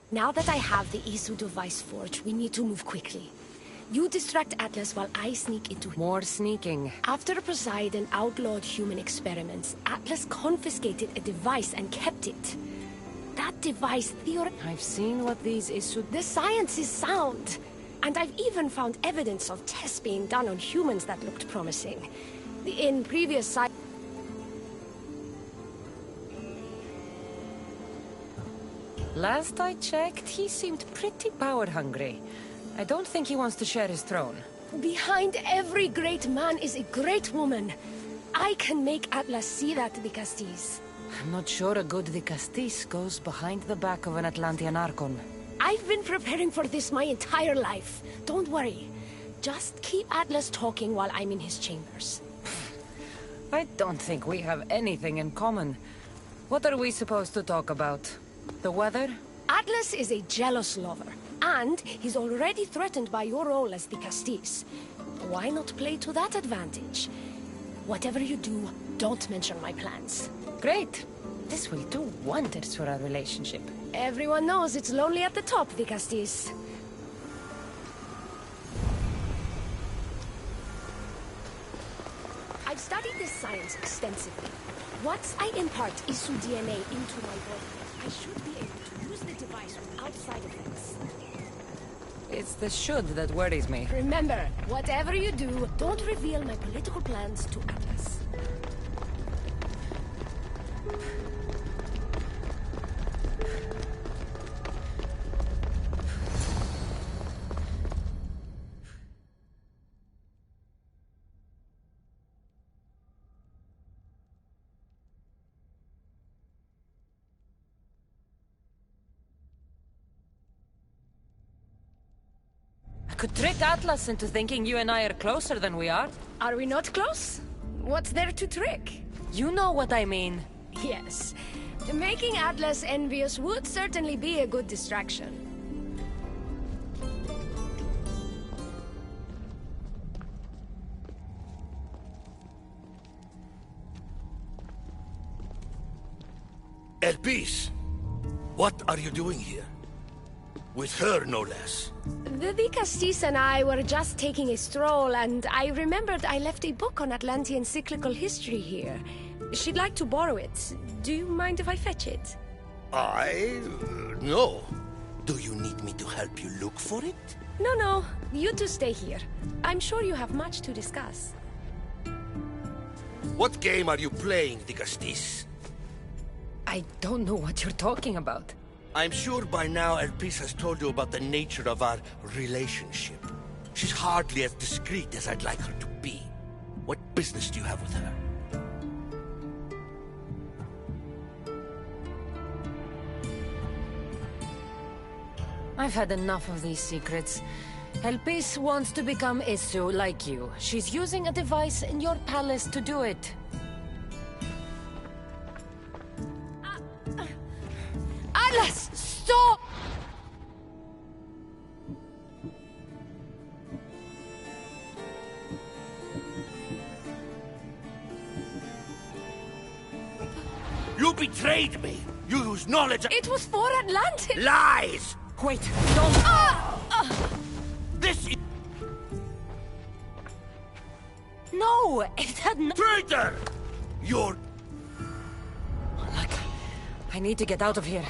Now that I have the Isu device forged, we need to move quickly. You distract Atlas while I sneak into... More sneaking. After Poseidon outlawed human experiments, Atlas confiscated a device and kept it. That device I've seen what these Isu... The science is sound. And I've even found evidence of tests being done on humans that looked promising. In previous Last I checked, he seemed pretty power-hungry. I don't think he wants to share his throne. Behind every great man is a great woman. I can make Atlas see that, Dicastis. I'm not sure a good Dicastis goes behind the back of an Atlantean Archon. I've been preparing for this my entire life. Don't worry. Just keep Atlas talking while I'm in his chambers. I don't think we have anything in common. What are we supposed to talk about? The weather? Atlas is a jealous lover, and he's already threatened by your role as Dicastis. Why not play to that advantage? Whatever you do, don't mention my plans. Great. This will do wonders for our relationship. Everyone knows it's lonely at the top, Dicastis. I've studied this science extensively. Once I impart Isu DNA into my body, I should be able to use the device without side effects. It's the should that worries me. Remember, whatever you do, don't reveal my political plans to Atlas. Could trick Atlas into thinking you and I are closer than we are. Are we not close? What's there to trick? You know what I mean. Yes. Making Atlas envious would certainly be a good distraction. Elpis! What are you doing here? With her, no less. The Dicastis and I were just taking a stroll, and I remembered I left a book on Atlantean cyclical history here. She'd like to borrow it. Do you mind if I fetch it? No. Do you need me to help you look for it? No. You two stay here. I'm sure you have much to discuss. What game are you playing, Dicastis? I don't know what you're talking about. I'm sure by now Elpis has told you about the nature of our relationship. She's hardly as discreet as I'd like her to be. What business do you have with her? I've had enough of these secrets. Elpis wants to become Isu like you. She's using a device in your palace to do it. Atlas, stop! You betrayed me! You used knowledge... It was for Atlantis! Lies! Wait, don't... This is... No! It had no... Traitor! You're... Look, I need to get out of here.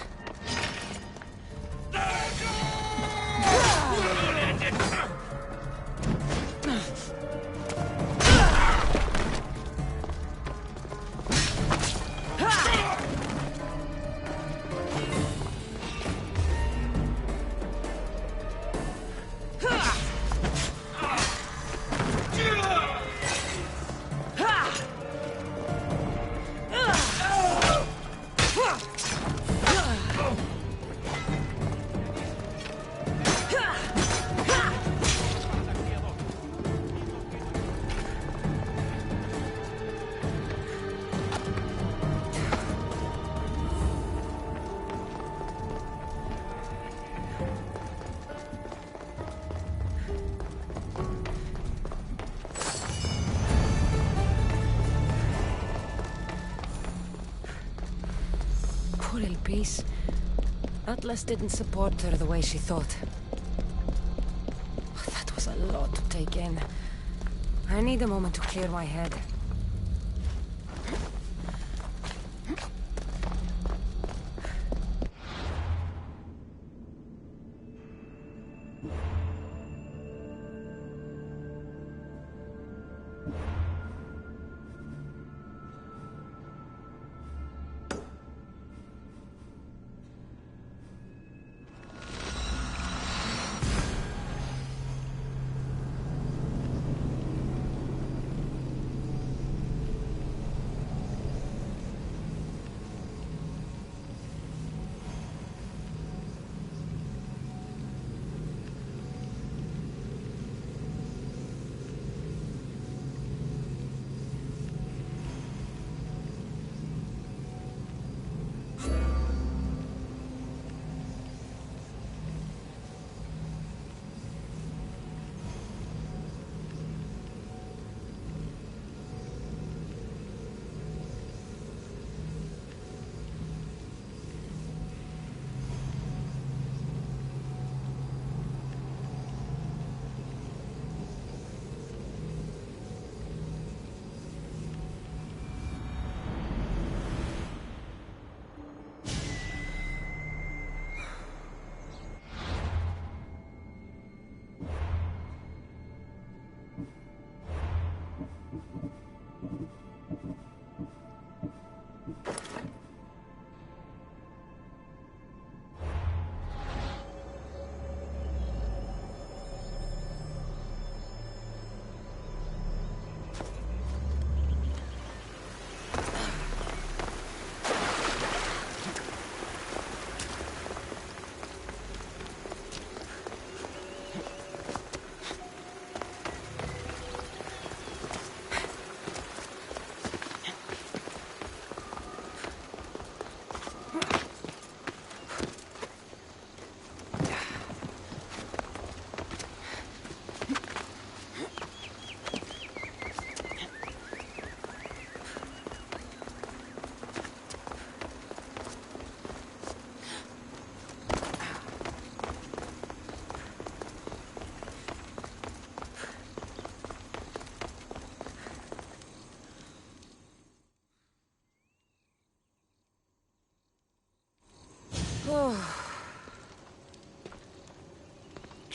Poor Elpis. Atlas didn't support her the way she thought. That was a lot to take in. I need a moment to clear my head.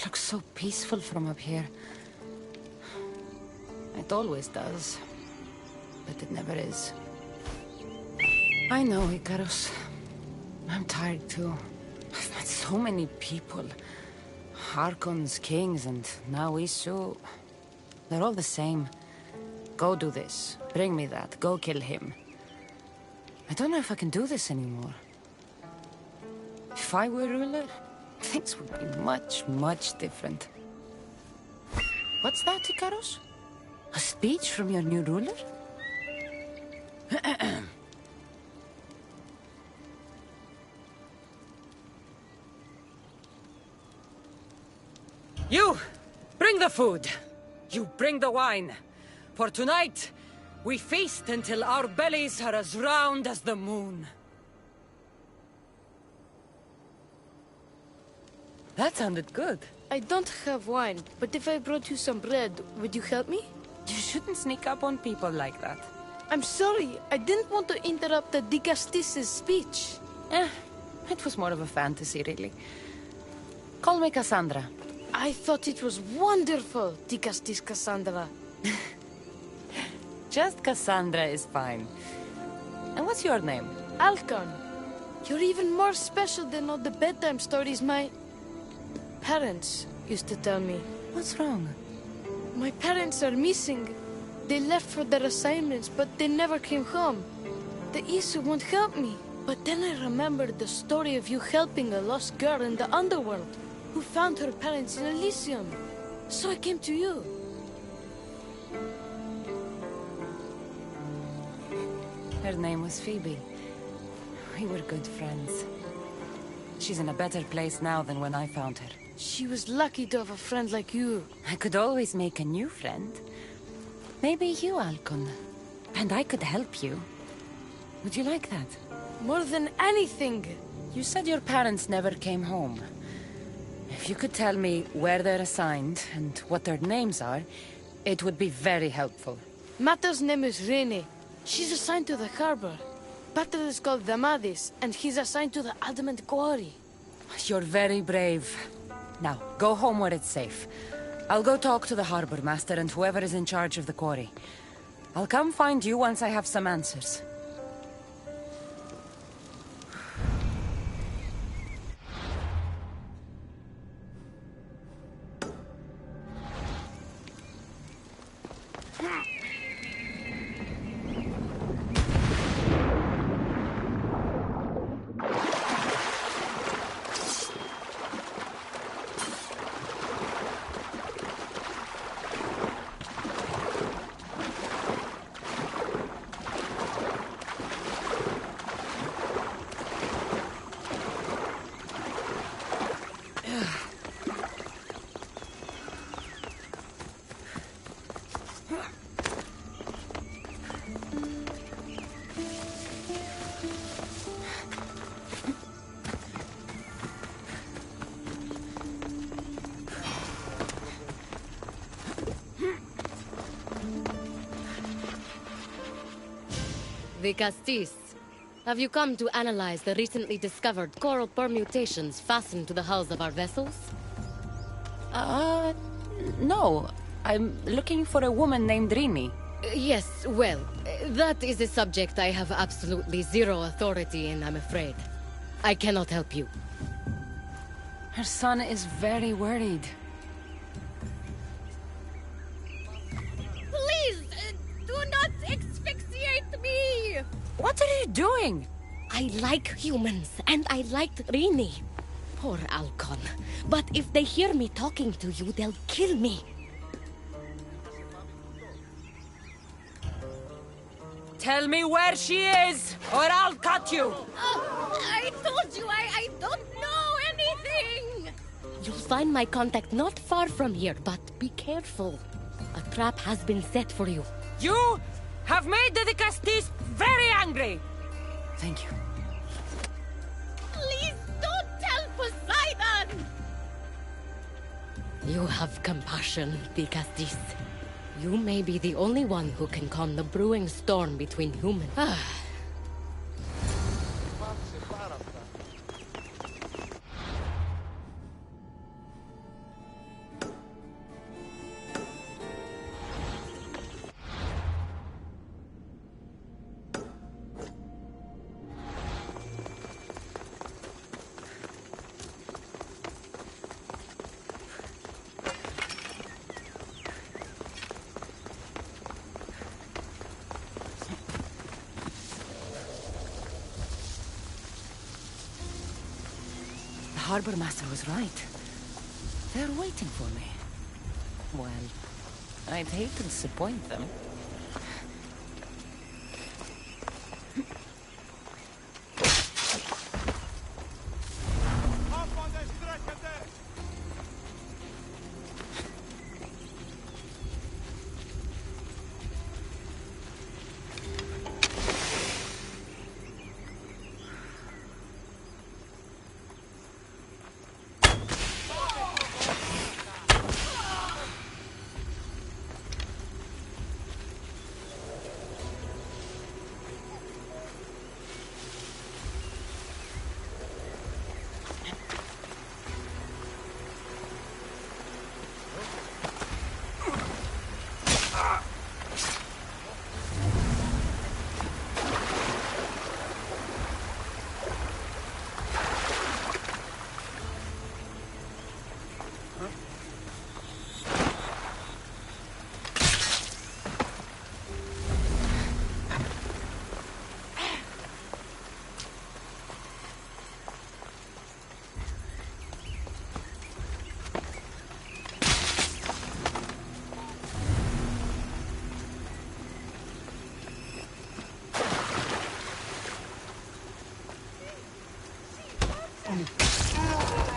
Looks so peaceful from up here. It always does. But it never is. I know, Icarus. I'm tired too. I've met so many people. Archons, kings, and now Isu. They're all the same. Go do this. Bring me that. Go kill him. I don't know if I can do this anymore. If I were ruler, things would be much, much different. What's that, Icarus? A speech from your new ruler? You! Bring the food! You bring the wine! For tonight, we feast until our bellies are as round as the moon. That sounded good. I don't have wine, but if I brought you some bread, would you help me? You shouldn't sneak up on people like that. I'm sorry, I didn't want to interrupt the Dicastis' speech. It was more of a fantasy, really. Call me Cassandra. I thought it was wonderful, Dicastis Cassandra. Just Cassandra is fine. And what's your name? Alcon. You're even more special than all the bedtime stories my parents used to tell me. What's wrong? My parents are missing. They left for their assignments, but they never came home. The Isu won't help me. But then I remembered the story of you helping a lost girl in the underworld, who found her parents in Elysium. So I came to you. Her name was Phoebe. We were good friends. She's in a better place now than when I found her. She was lucky to have a friend like you. I could always make a new friend. Maybe you, Alcon. And I could help you. Would you like that? More than anything. You said your parents never came home. If you could tell me where they're assigned and what their names are, it would be very helpful. Mata's name is Rene. She's assigned to the harbor. Pater is called Damadis, and he's assigned to the Adamant Quarry. You're very brave. Now, go home where it's safe. I'll go talk to the harbor master and whoever is in charge of the quarry. I'll come find you once I have some answers. The Castis. Have you come to analyze the recently discovered coral permutations fastened to the hulls of our vessels? No. I'm looking for a woman named Rini. Yes, well, that is a subject I have absolutely zero authority in, I'm afraid. I cannot help you. Her son is very worried. Please, do not asphyxiate me! What are you doing? I like humans, and I liked Rini. Poor Alcon. But if they hear me talking to you, they'll kill me. Tell me where she is, or I'll cut you! I told you I don't know anything! You'll find my contact not far from here, but be careful. A trap has been set for you. You have made the Castis very angry! Thank you. Please don't tell Poseidon! You have compassion, the Castis. You may be the only one who can calm the brewing storm between humans. The harbor master was right. They're waiting for me. Well, I'd hate to disappoint them.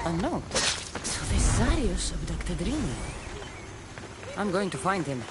Oh no. So this Zarius abducted Rini. I'm going to find him.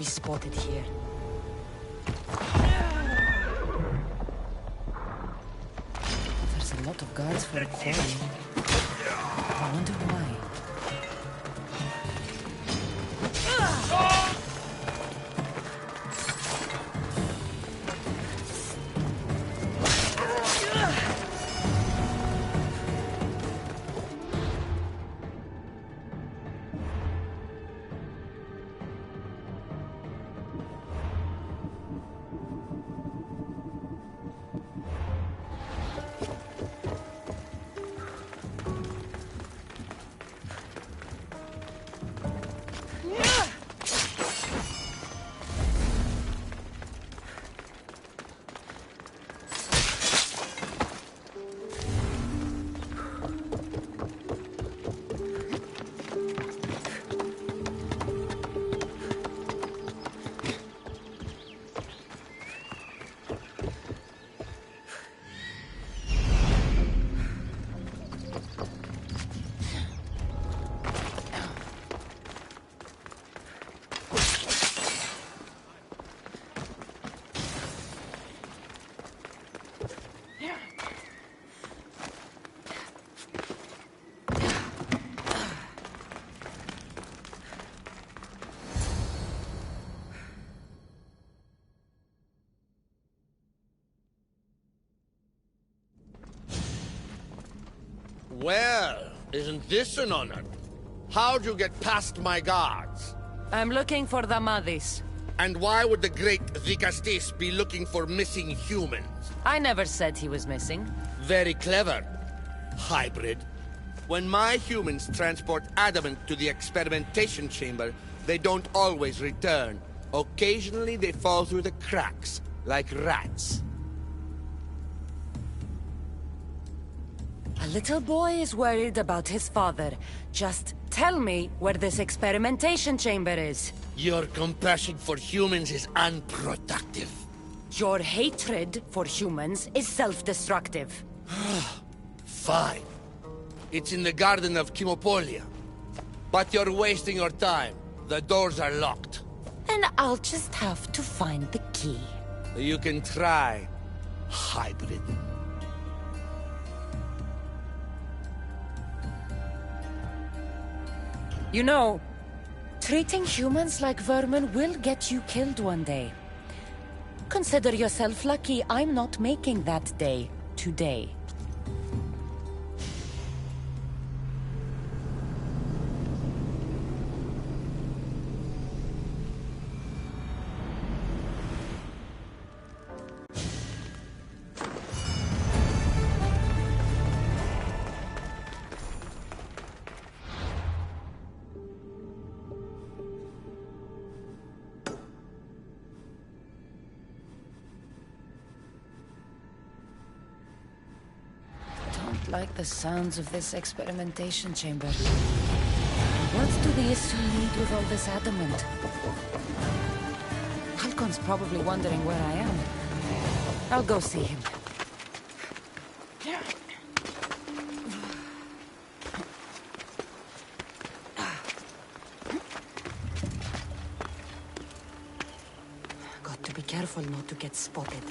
spotted here. There's a lot of guards for a quarry. I wonder why. Well, isn't this an honor? How'd you get past my guards? I'm looking for the Madis. And why would the great Vicastis be looking for missing humans? I never said he was missing. Very clever. Hybrid. When my humans transport adamant to the experimentation chamber, they don't always return. Occasionally they fall through the cracks, like rats. A little boy is worried about his father. Just tell me where this experimentation chamber is. Your compassion for humans is unproductive. Your hatred for humans is self-destructive. Fine. It's in the garden of Kimopolia. But you're wasting your time. The doors are locked. Then I'll just have to find the key. You can try, hybrid. You know, treating humans like vermin will get you killed one day. Consider yourself lucky I'm not making that day today. Like the sounds of this experimentation chamber. What do the Isu need with all this adamant? Halcon's probably wondering where I am. I'll go see him. Got to be careful not to get spotted.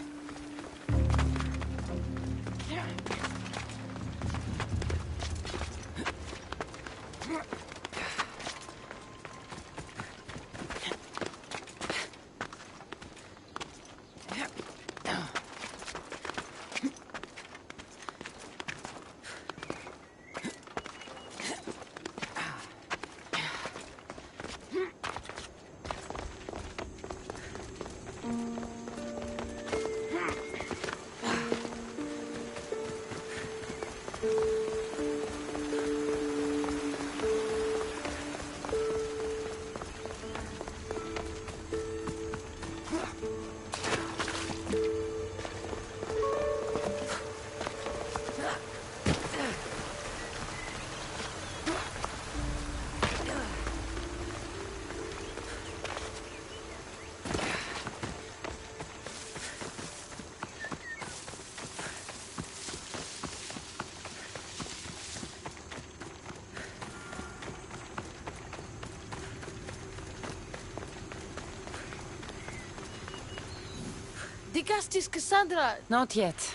The Castis Cassandra! Not yet.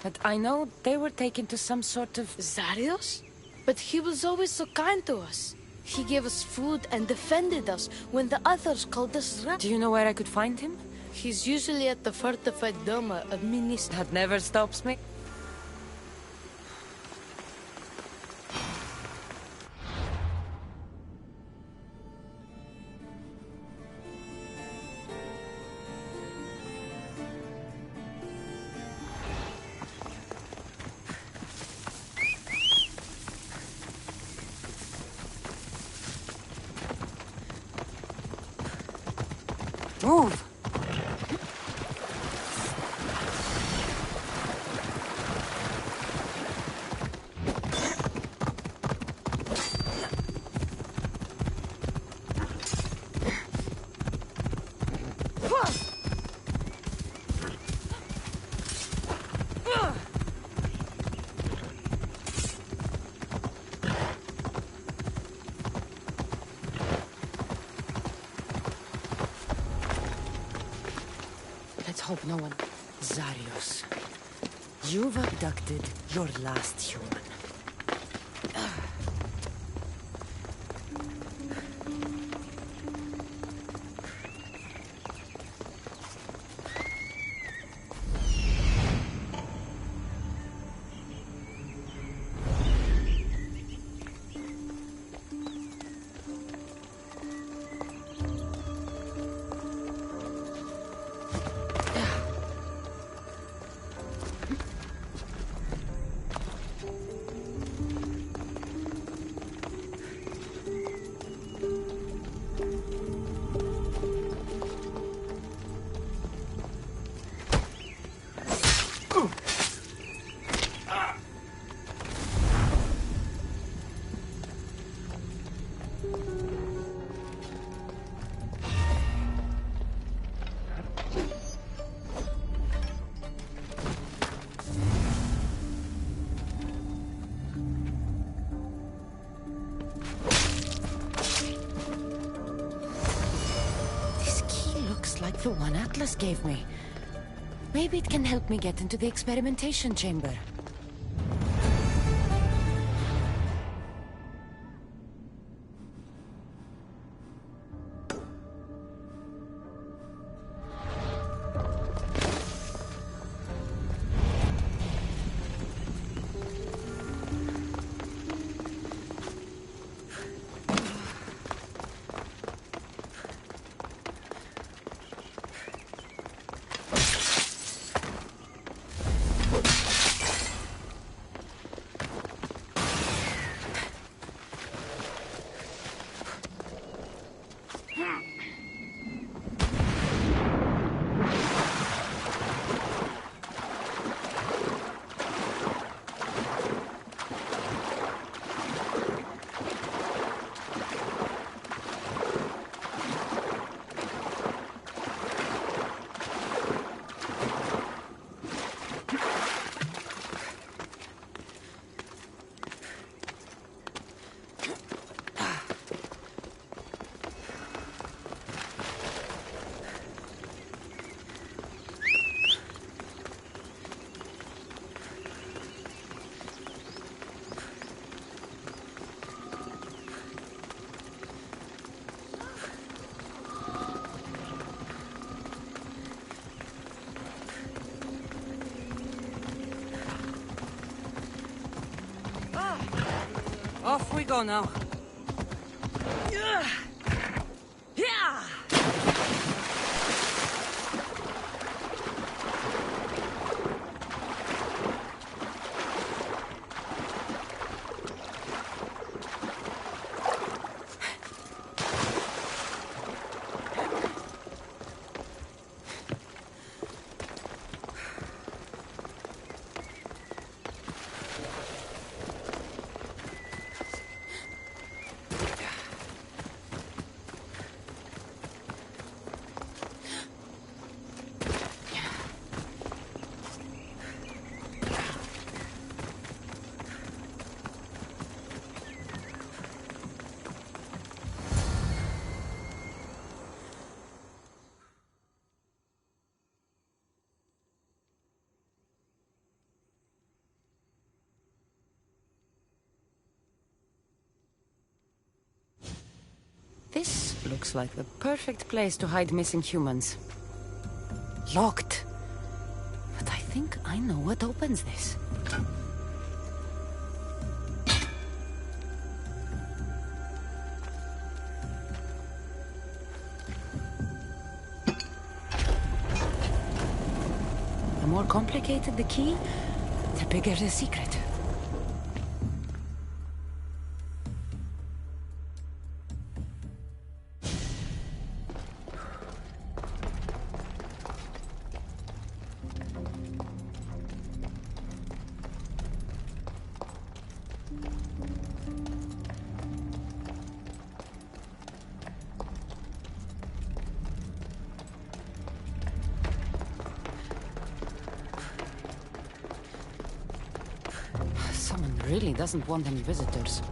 But I know they were taken to some sort of... Zarios? But he was always so kind to us. He gave us food and defended us when the others called us rats. Do you know where I could find him? He's usually at the fortified Doma of Minis. That never stops me. Move! Let's hope no one... Zarios. You've abducted your last human. Like the one Atlas gave me. Maybe it can help me get into the experimentation chamber. Off we go now. This looks like the perfect place to hide missing humans. Locked. But I think I know what opens this. The more complicated the key, the bigger the secret. Someone really doesn't want any visitors.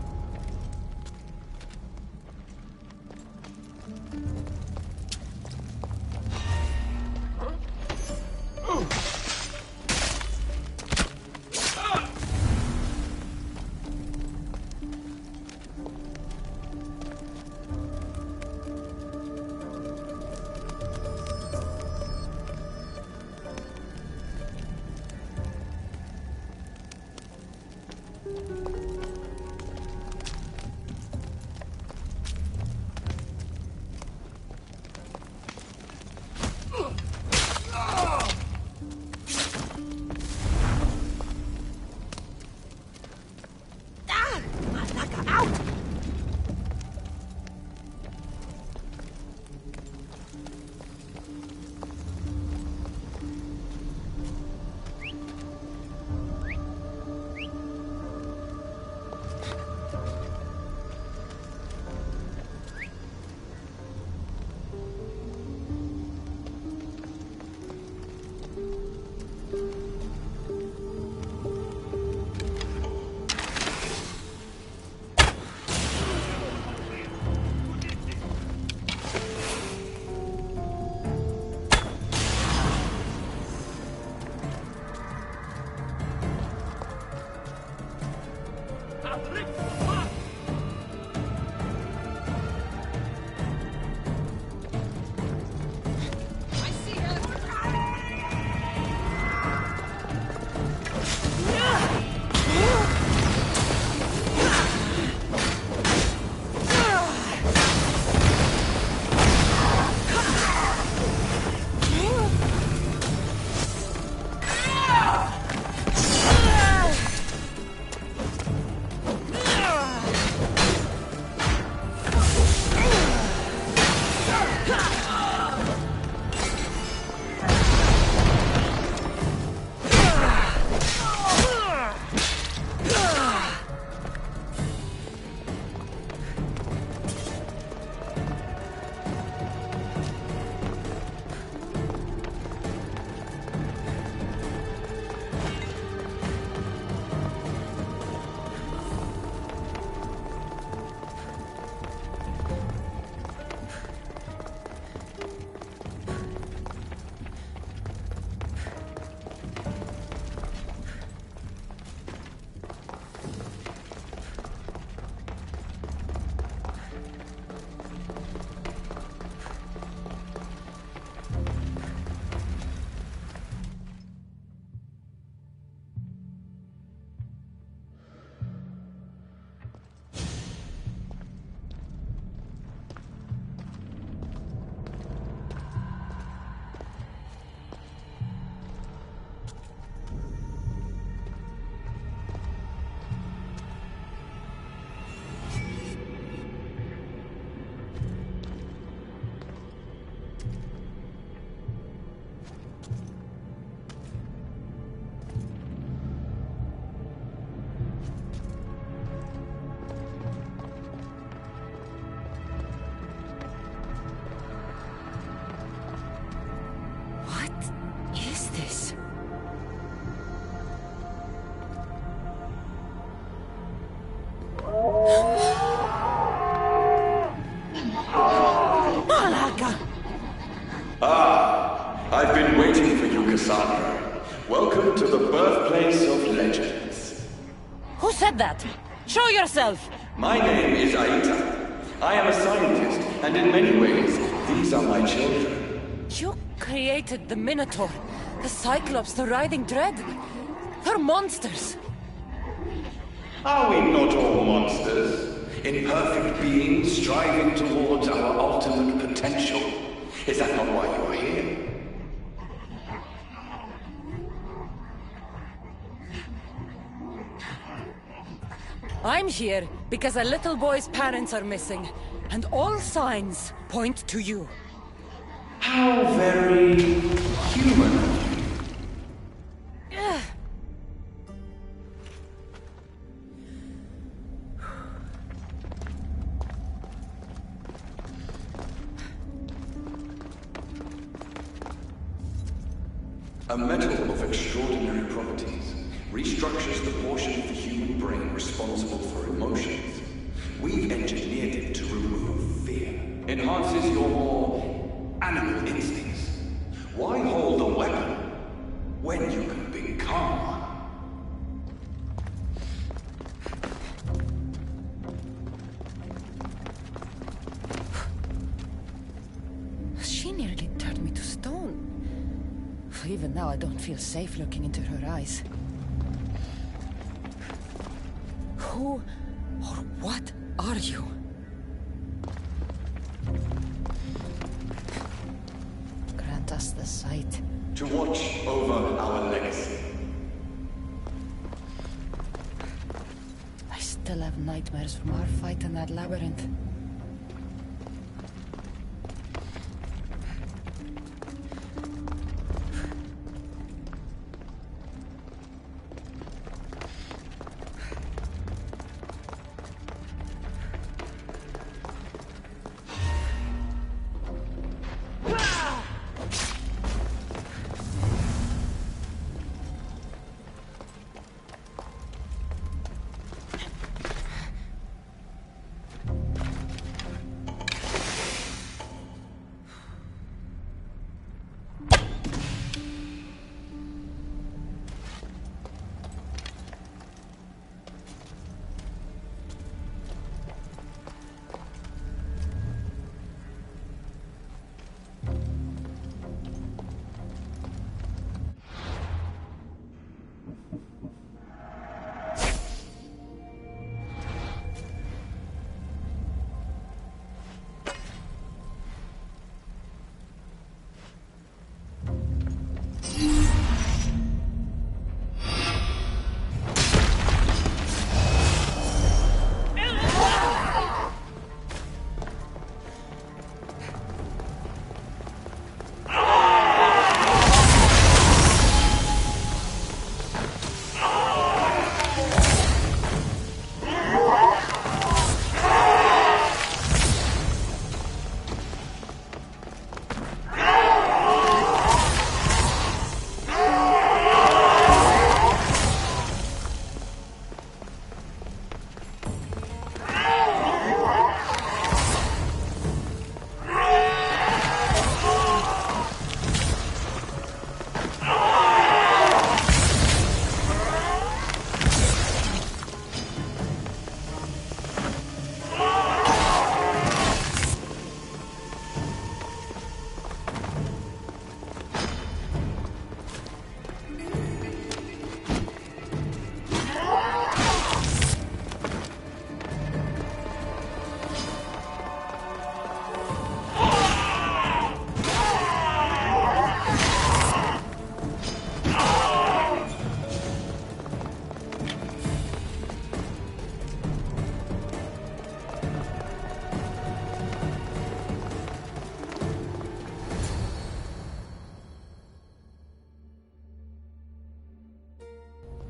I've been waiting for you, Cassandra. Welcome to the birthplace of legends. Who said that? Show yourself! My name is Aita. I am a scientist And in many ways, these are my children. You created the Minotaur, the Cyclops, the Riding Dread. They're monsters. Are we not all monsters? Imperfect beings striving towards our ultimate potential. Is that not why you are here? I'm here because a little boy's parents are missing, and all signs point to you. How very human. A metal of extraordinary properties restructures the portion of the human brain responsible for emotions. We've engineered it to remove fear. Enhances your more animal instincts. Why hold a weapon when you can become one? She nearly turned me to stone. Even now, I don't feel safe looking into her eyes. Who or what are you? Grant us the sight. To watch over our legacy. I still have nightmares from our fight in that labyrinth.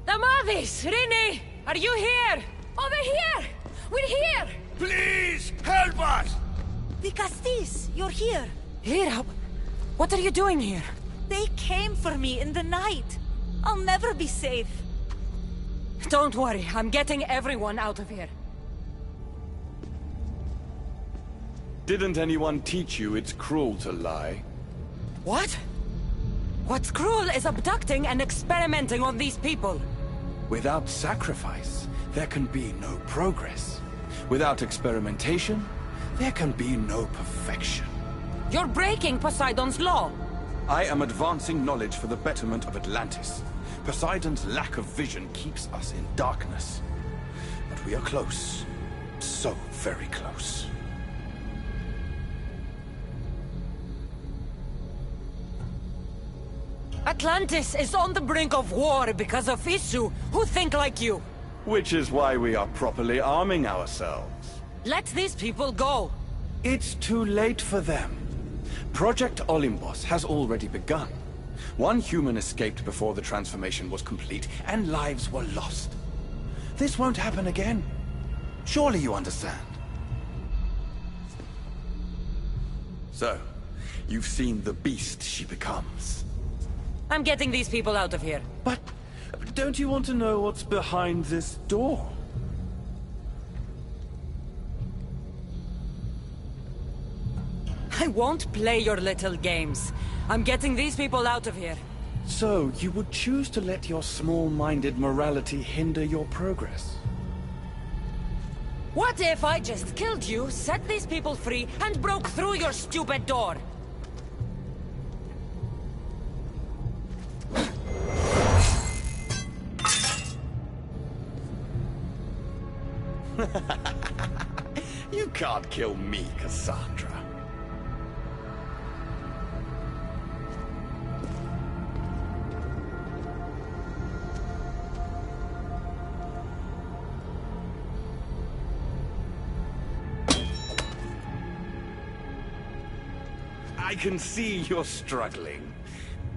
Damavis! Rini! Are you here? Over here! We're here! Please, help us! The Castis, you're here. Lyra, what are you doing here? They came for me in the night. I'll never be safe. Don't worry, I'm getting everyone out of here. Didn't anyone teach you it's cruel to lie? What? What's cruel is abducting and experimenting on these people. Without sacrifice, there can be no progress. Without experimentation, There can be no perfection. You're breaking Poseidon's law. I am advancing knowledge for the betterment of Atlantis. Poseidon's lack of vision keeps us in darkness. But we are close. So very close. Atlantis is on the brink of war because of Isu, who think like you. Which is why we are properly arming ourselves. Let these people go. It's too late for them. Project Olympus has already begun. One human escaped before the transformation was complete, and lives were lost. This won't happen again. Surely you understand. So, you've seen the beast she becomes. I'm getting these people out of here. But don't you want to know what's behind this door? I won't play your little games. I'm getting these people out of here. So, you would choose to let your small-minded morality hinder your progress? What if I just killed you, set these people free, and broke through your stupid door? You can't kill me, Cassandra. I can see you're struggling.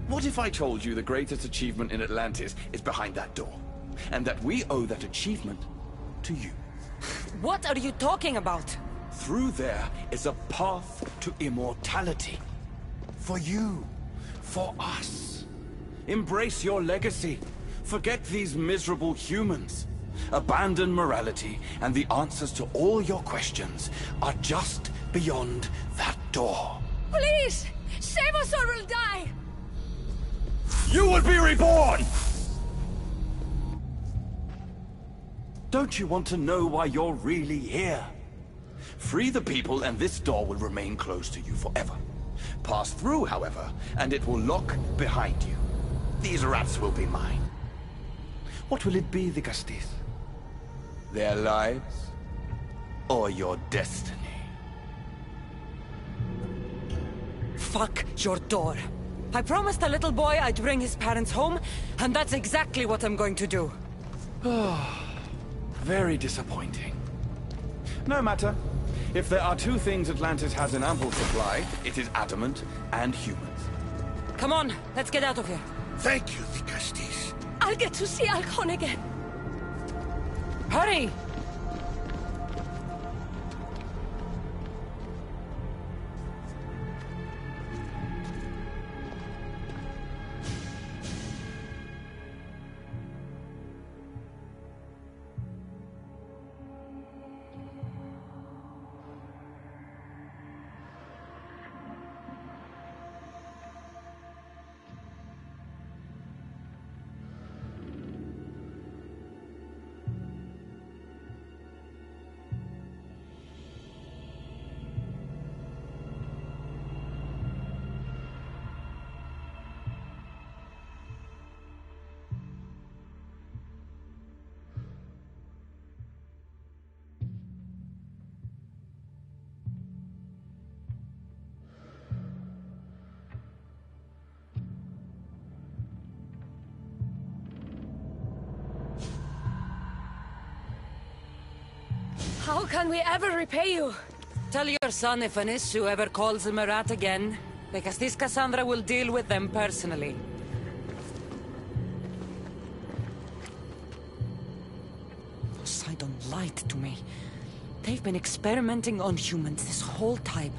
What if I told you the greatest achievement in Atlantis is behind that door? And that we owe that achievement to you? What are you talking about? Through there is a path to immortality. For you. For us. Embrace your legacy. Forget these miserable humans. Abandon morality, and the answers to all your questions are just beyond that door. Please! Save us or we'll die! You will be reborn! Don't you want to know why you're really here? Free the people and this door will remain closed to you forever. Pass through, however, and it will lock behind you. These rats will be mine. What will it be, the Castis? Their lives? Or your destiny? Fuck your door. I promised the little boy I'd bring his parents home, and that's exactly what I'm going to do. Very disappointing. No matter. If there are two things Atlantis has in ample supply, it is adamant and humans. Come on, let's get out of here. Thank you, the Castis. I'll get to see Alcon again. Hurry! How can we ever repay you? Tell your son if an issue ever calls him a rat again, because this Cassandra will deal with them personally. Poseidon lied to me. They've been experimenting on humans this whole time.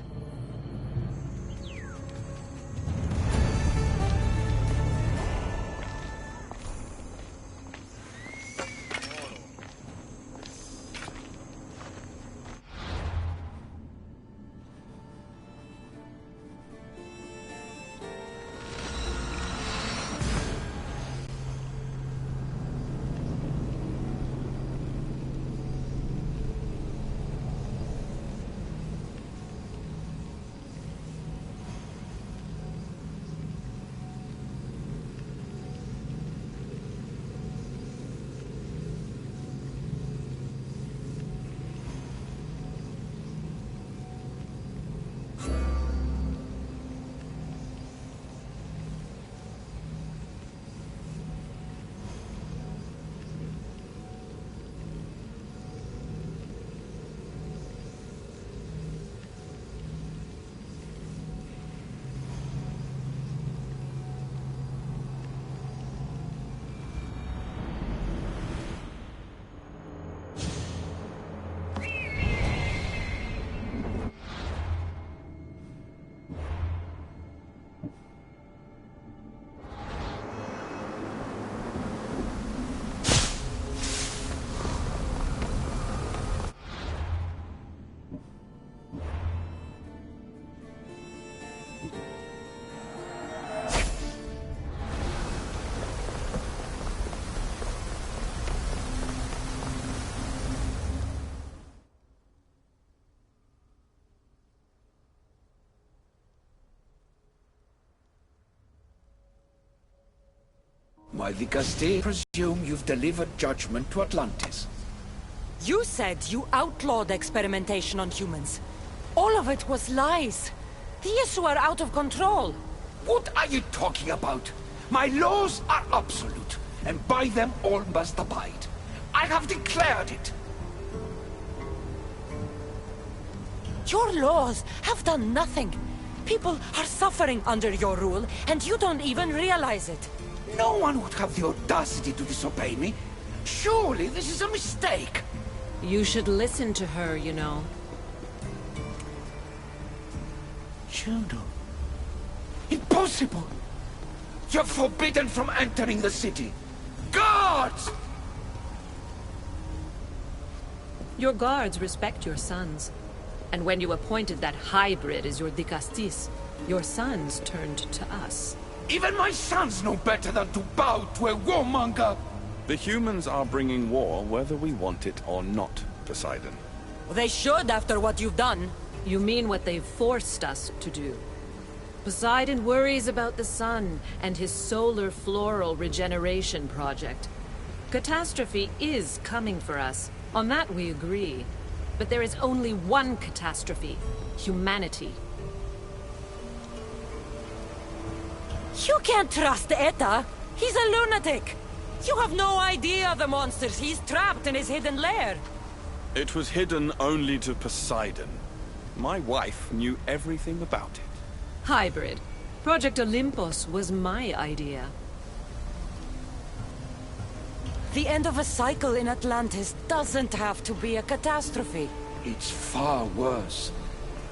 My Vicasti, presume you've delivered judgment to Atlantis. You said you outlawed experimentation on humans. All of it was lies. The issue are out of control. What are you talking about? My laws are absolute, and by them all must abide. I have declared it. Your laws have done nothing. People are suffering under your rule, and you don't even realize it. No one would have the audacity to disobey me. Surely this is a mistake. You should listen to her, you know. Juno. Impossible! You're forbidden from entering the city. Guards! Your guards respect your sons. And when you appointed that hybrid as your dicastis, your sons turned to us. Even my sons know better than to bow to a warmonger! The humans are bringing war whether we want it or not, Poseidon. They should after what you've done. You mean what they've forced us to do. Poseidon worries about the sun and his solar floral regeneration project. Catastrophe is coming for us. On that we agree. But there is only one catastrophe. Humanity. You can't trust Eta. He's a lunatic. You have no idea of the monsters he's trapped in his hidden lair. It was hidden only to Poseidon. My wife knew everything about it. Hybrid. Project Olympus was my idea. The end of a cycle in Atlantis doesn't have to be a catastrophe. It's far worse.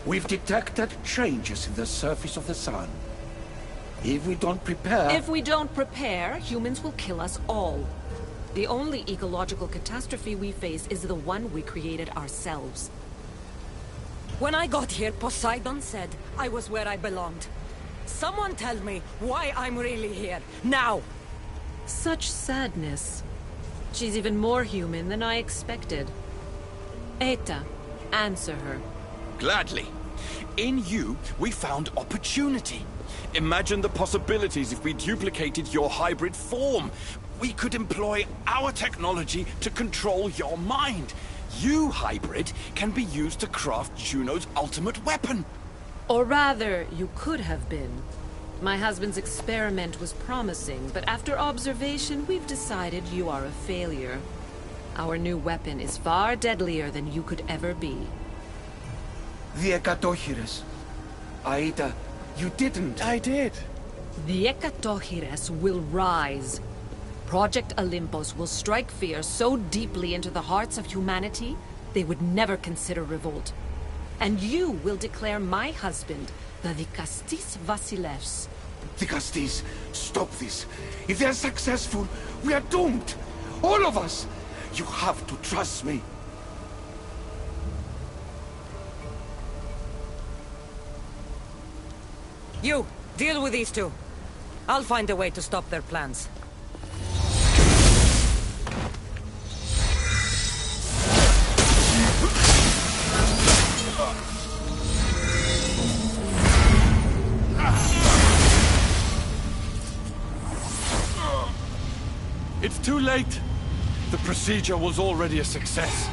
We've detected changes in the surface of the sun. If we don't prepare... If we don't prepare, humans will kill us all. The only ecological catastrophe we face is the one we created ourselves. When I got here, Poseidon said I was where I belonged. Someone tell me why I'm really here, now! Such sadness. She's even more human than I expected. Eta, answer her. Gladly. In you, we found opportunity. Imagine the possibilities if we duplicated your hybrid form. We could employ our technology to control your mind. You, hybrid, can be used to craft Juno's ultimate weapon. Or rather, you could have been. My husband's experiment was promising, but after observation, we've decided you are a failure. Our new weapon is far deadlier than you could ever be. The Ekatochires. Aida, you didn't. I did. The Ekatochires will rise. Project Olympus will strike fear so deeply into the hearts of humanity, they would never consider revolt. And you will declare my husband the Dicastis Vasilevs. Dicastis, stop this. If they're successful, we are doomed. All of us. You have to trust me. You, deal with these two. I'll find a way to stop their plans. It's too late. The procedure was already a success.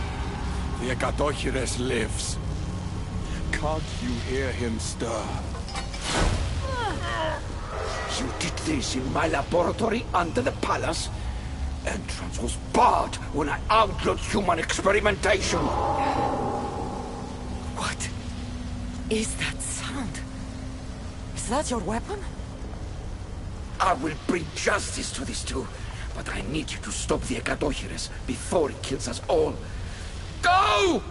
The Ekatochires lives. Can't you hear him stir? You did this in my laboratory under the palace. Entrance was barred when I outlawed human experimentation. What is that sound? Is that your weapon? I will bring justice to these two, but I need you to stop the Ekatochires before it kills us all. Go!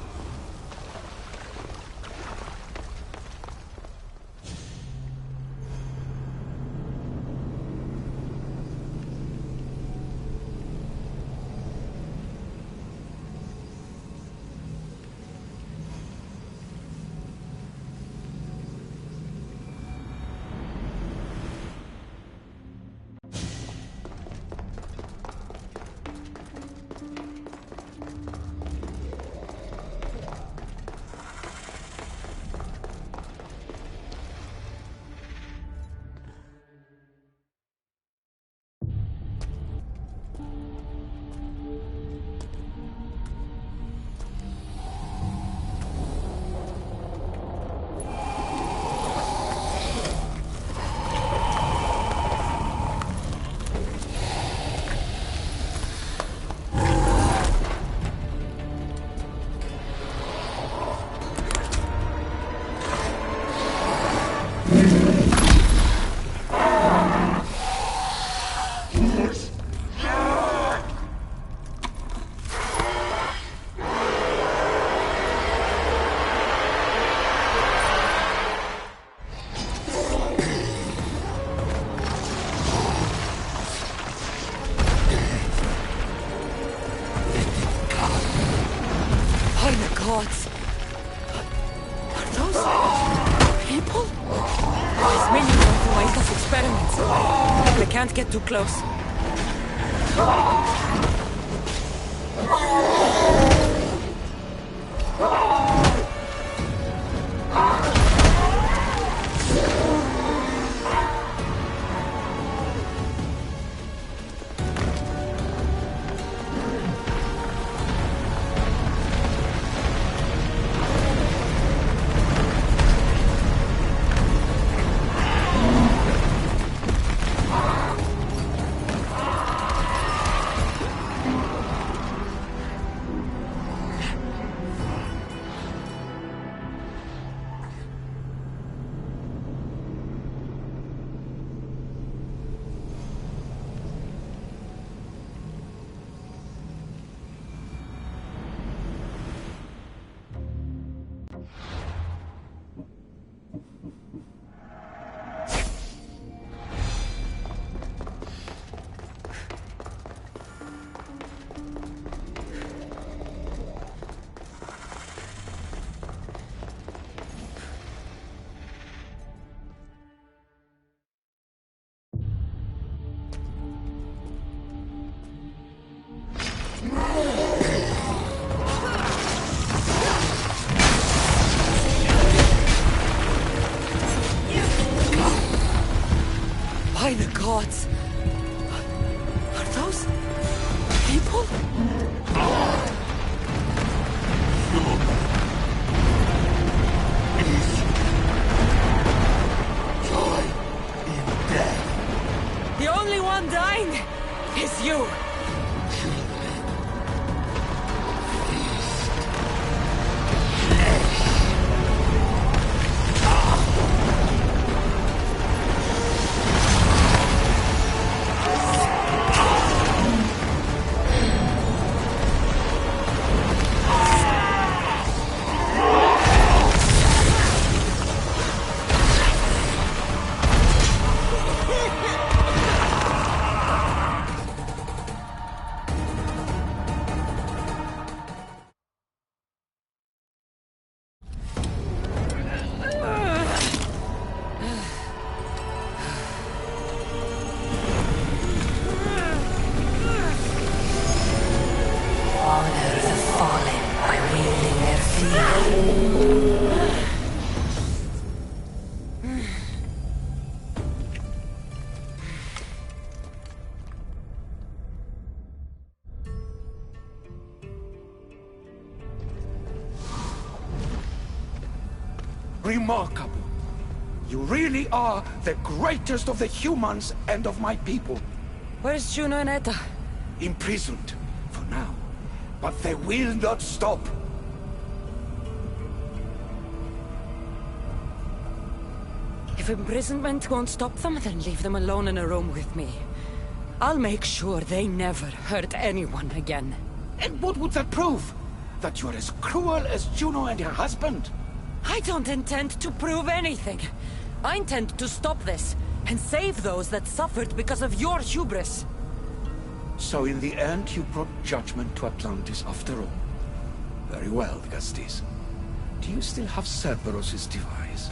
These minions want to make us experiments. We can't get too close. By the gods! Are those people? The only one dying is you! Remarkable. You really are the greatest of the humans and of my people. Where's Juno and Etta? Imprisoned, for now. But they will not stop. If imprisonment won't stop them, then leave them alone in a room with me. I'll make sure they never hurt anyone again. And what would that prove? That you're as cruel as Juno and her husband? I don't intend to prove anything. I intend to stop this, and save those that suffered because of your hubris. So in the end, you brought judgment to Atlantis after all. Very well, Gastis. Do you still have Cerberus's device?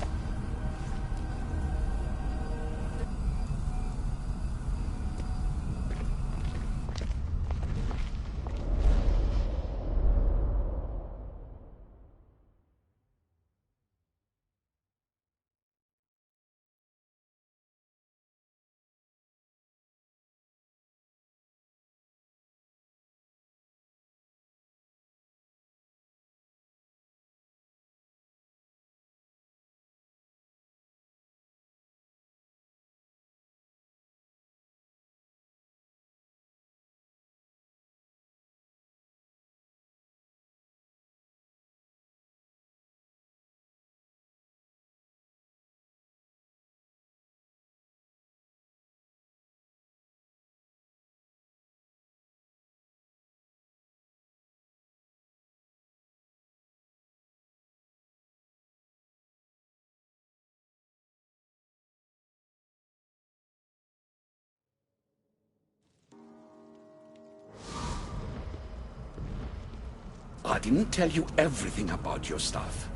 I didn't tell you everything about your stuff.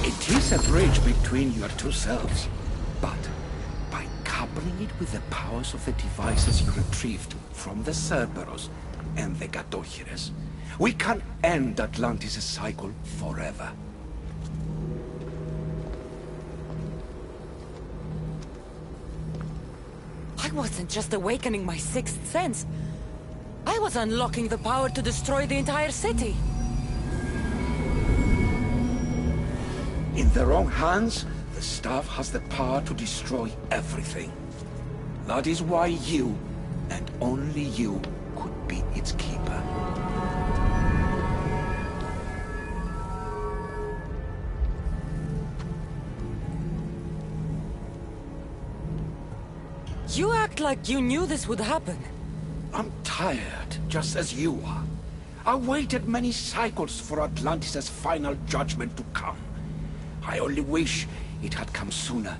It is a bridge between your two selves. But coupling it with the powers of the devices you retrieved from the Cerberus and the Gatohires, we can end Atlantis' cycle forever. I wasn't just awakening my sixth sense. I was unlocking the power to destroy the entire city. In the wrong hands, the staff has the power to destroy everything. That is why you, and only you, could be its keeper. You act like you knew this would happen. I'm tired, just as you are. I waited many cycles for Atlantis' final judgment to come. I only wish it had come sooner.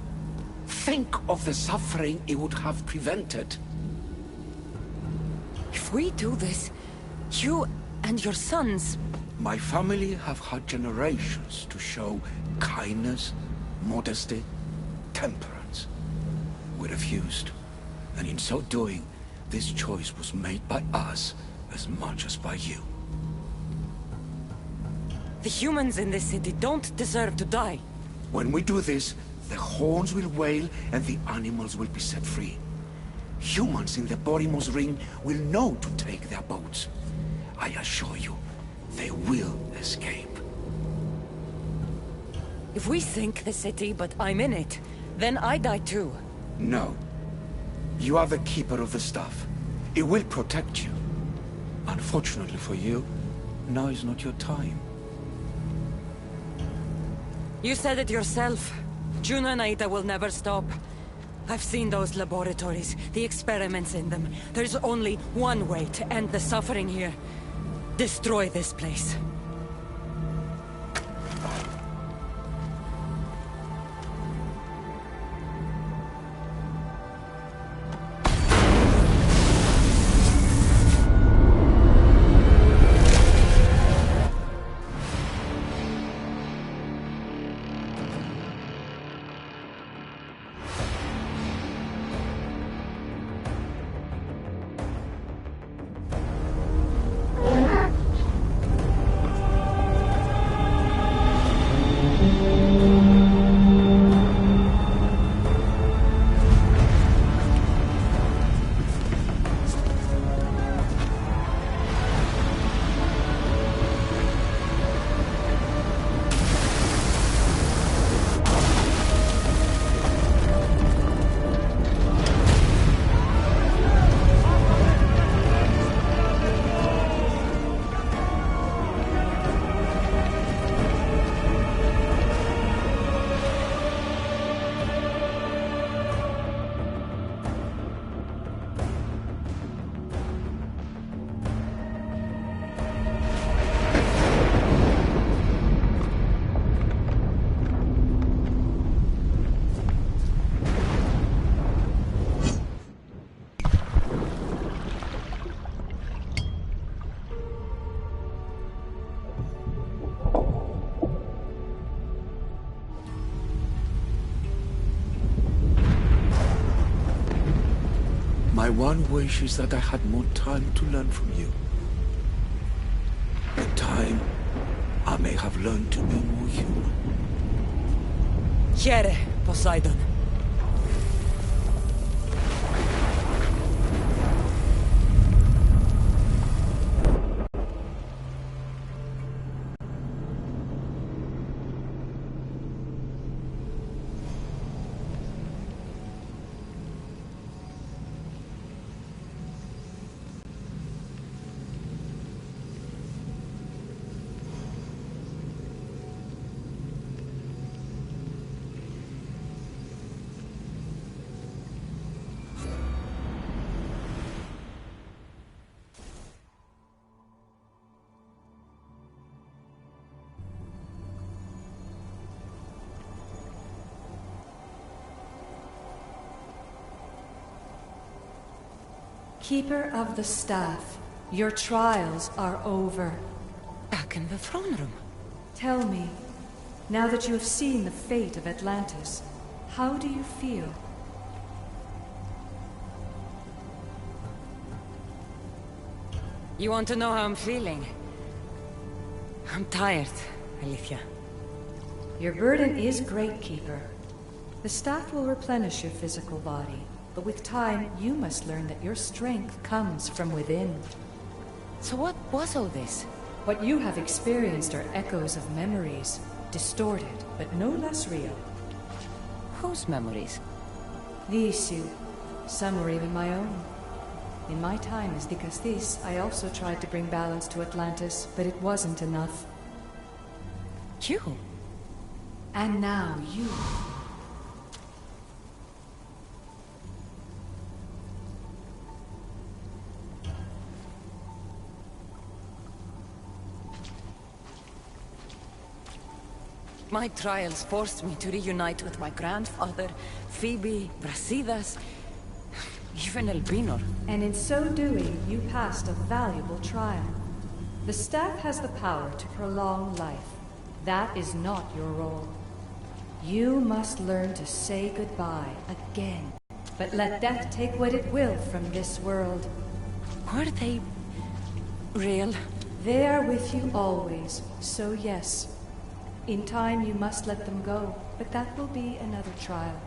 Think of the suffering it would have prevented. If we do this, you and your sons... My family have had generations to show kindness, modesty, temperance. We refused, and in so doing, this choice was made by us as much as by you. The humans in this city don't deserve to die. When we do this, the horns will wail and the animals will be set free. Humans in the Borimos Ring will know to take their boats. I assure you, they will escape. If we sink the city, but I'm in it, then I die too. No. You are the keeper of the staff. It will protect you. Unfortunately for you, now is not your time. You said it yourself. Juno and Aida will never stop. I've seen those laboratories, the experiments in them. There's only one way to end the suffering here. Destroy this place. My one wish is that I had more time to learn from you. In time, I may have learned to be more human. Here, Poseidon. Keeper of the Staff, your trials are over. Back in the throne room. Tell me, now that you have seen the fate of Atlantis, how do you feel? You want to know how I'm feeling? I'm tired, Alicia. Your burden is great, Keeper. The staff will replenish your physical body, but with time, you must learn that your strength comes from within. So what was all this? What you have experienced are echoes of memories, distorted, but no less real. Whose memories? The issue. Some were even my own. In my time as the Castis, I also tried to bring balance to Atlantis, but it wasn't enough. You? And now you. My trials forced me to reunite with my grandfather, Phoebe, Brasidas, even Elbinor. And in so doing, you passed a valuable trial. The staff has the power to prolong life. That is not your role. You must learn to say goodbye again. But let death take what it will from this world. Were they real? They are with you always, so yes. In time you must let them go, but that will be another trial.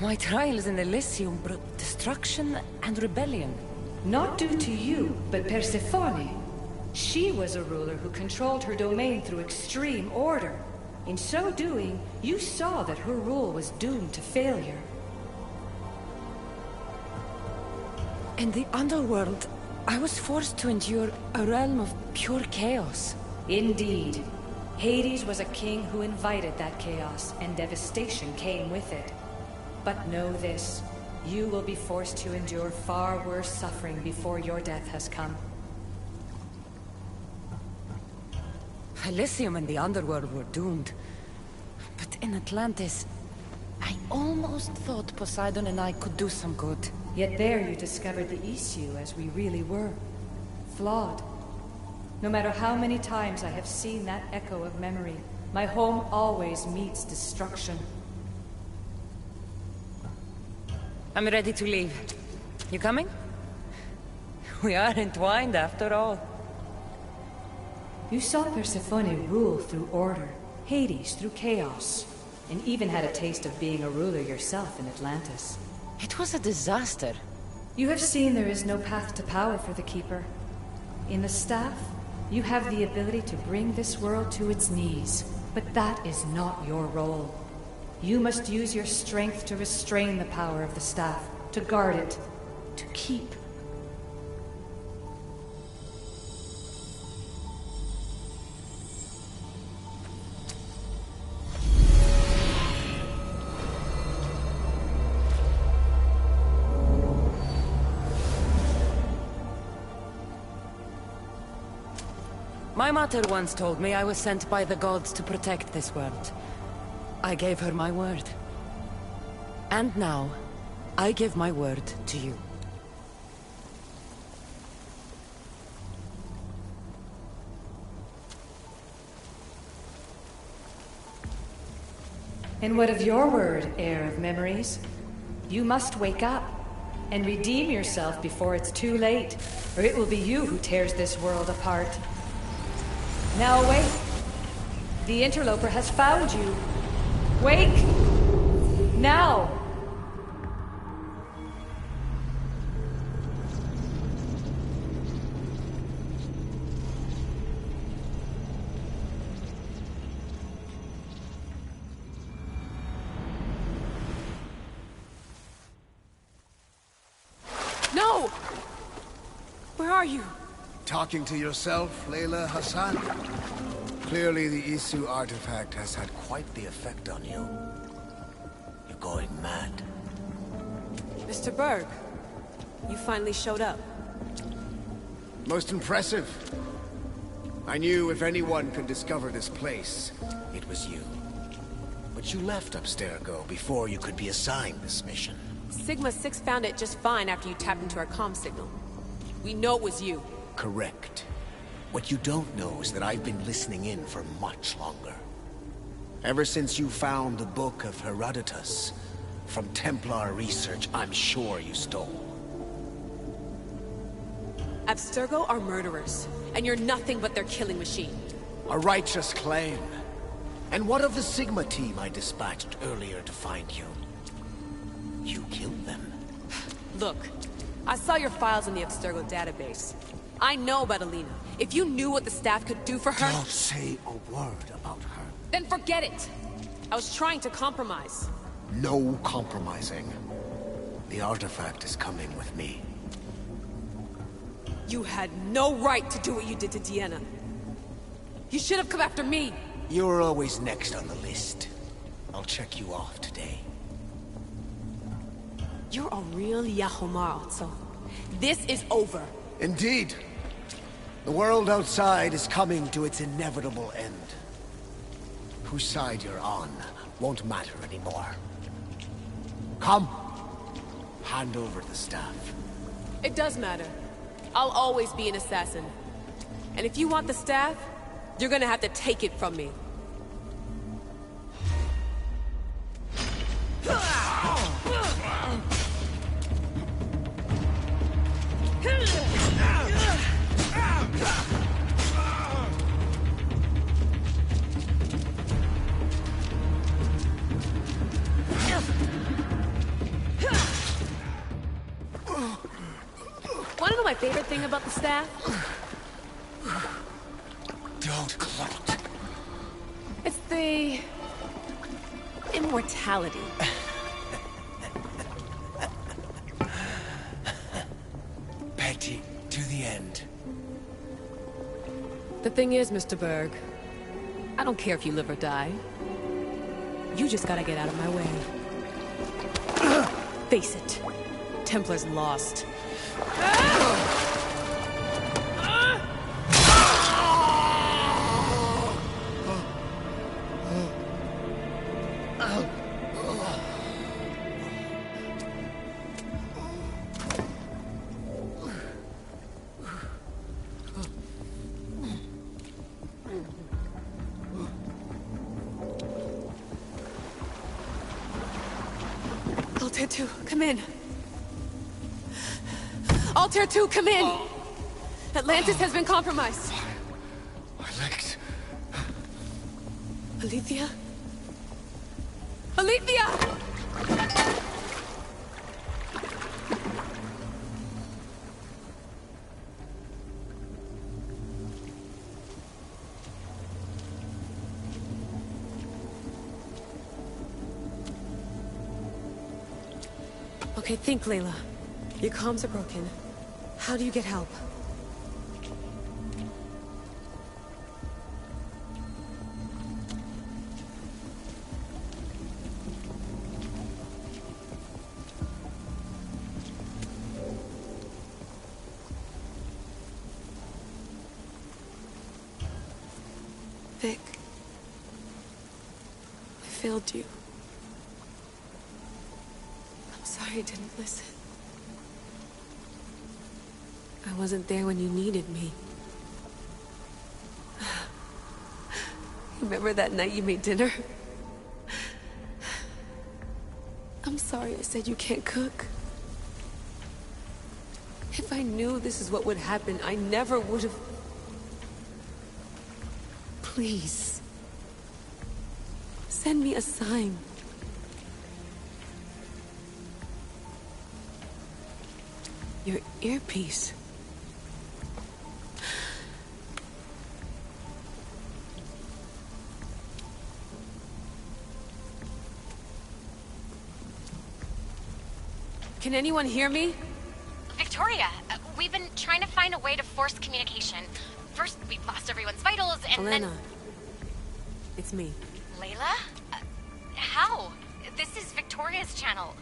My trials in Elysium brought destruction and rebellion. Not due to you, but Persephone. She was a ruler who controlled her domain through extreme order. In so doing, you saw that her rule was doomed to failure. In the underworld, I was forced to endure a realm of pure chaos. Indeed. Hades was a king who invited that chaos, and devastation came with it. But know this, you will be forced to endure far worse suffering before your death has come. Elysium and the underworld were doomed. But in Atlantis, I almost thought Poseidon and I could do some good. Yet there you discovered the issue as we really were. Flawed. No matter how many times I have seen that echo of memory, my home always meets destruction. I'm ready to leave. You coming? We are entwined after all. You saw Persephone rule through order, Hades through chaos, and even had a taste of being a ruler yourself in Atlantis. It was a disaster. You have seen there is no path to power for the Keeper. In the staff, you have the ability to bring this world to its knees, but that is not your role. You must use your strength to restrain the power of the staff, to guard it, to keep. My mother once told me I was sent by the gods to protect this world. I gave her my word. And now, I give my word to you. And what of your word, heir of memories? You must wake up and redeem yourself before it's too late, or it will be you who tears this world apart. Now awake! The interloper has found you! Wake! Now! No! Where are you? Talking to yourself, Layla Hassan? Clearly the Isu artifact has had quite the effect on you. You're going mad. Mr. Berg, you finally showed up. Most impressive. I knew if anyone could discover this place, it was you. But you left Abstergo before you could be assigned this mission. Sigma 6 found it just fine after you tapped into our comm signal. We know it was you. Correct. What you don't know is that I've been listening in for much longer. Ever since you found the Book of Herodotus, from Templar research I'm sure you stole. Abstergo are murderers, and you're nothing but their killing machine. A righteous claim. And what of the Sigma team I dispatched earlier to find you? You killed them. Look, I saw your files in the Abstergo database. I know about Alina. If you knew what the staff could do for her... Don't say a word about her. Then forget it! I was trying to compromise. No compromising. The artifact is coming with me. You had no right to do what you did to Deanna. You should have come after me! You're always next on the list. I'll check you off today. You're a real Yahomar, so this is over. Indeed. The world outside is coming to its inevitable end. Whose side you're on won't matter anymore. Come. Hand over the staff. It does matter. I'll always be an assassin. And if you want the staff, you're gonna have to take it from me. Wanna know my favorite thing about the staff? Don't gloat. It's the... immortality. Petty to the end. The thing is, Mr. Berg, I don't care if you live or die. You just gotta get out of my way. Face it. Templar's lost. Altair 2, come in. Altair 2, come in! Atlantis has been compromised. My legs. Alethea? Alethea! Okay, think, Layla. Your comms are broken. How do you get help? Vic, I failed you. I'm sorry I didn't listen. I wasn't there when you needed me. Remember that night you made dinner? I'm sorry I said you can't cook. If I knew this is what would happen, I never would have... Please. Send me a sign. Your earpiece. Can anyone hear me? Victoria, we've been trying to find a way to force communication. First, we've lost everyone's vitals, and Elena. then... It's me. Layla? How? This is Victoria's channel.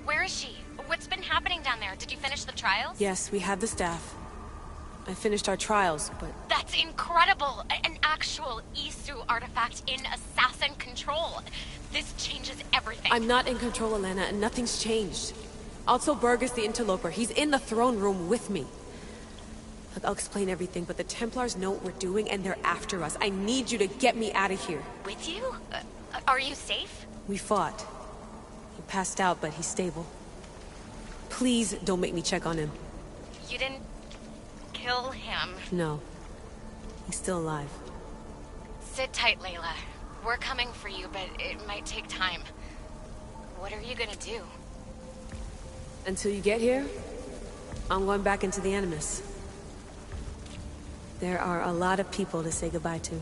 Where is she? What's been happening down there? Did you finish the trials? Yes, we have the staff. I finished our trials, but... That's incredible! An actual Isu artifact in assassin control. This changes everything. I'm not in control, Elena, and nothing's changed. Also, Berg is the interloper. He's in the throne room with me. Look, I'll explain everything, but the Templars know what we're doing, and they're after us. I need you to get me out of here. With you? Are you safe? We fought. He passed out, but he's stable. Please don't make me check on him. You didn't... kill him. No. He's still alive. Sit tight, Layla. We're coming for you, but it might take time. What are you gonna do? Until you get here, I'm going back into the Animus. There are a lot of people to say goodbye to.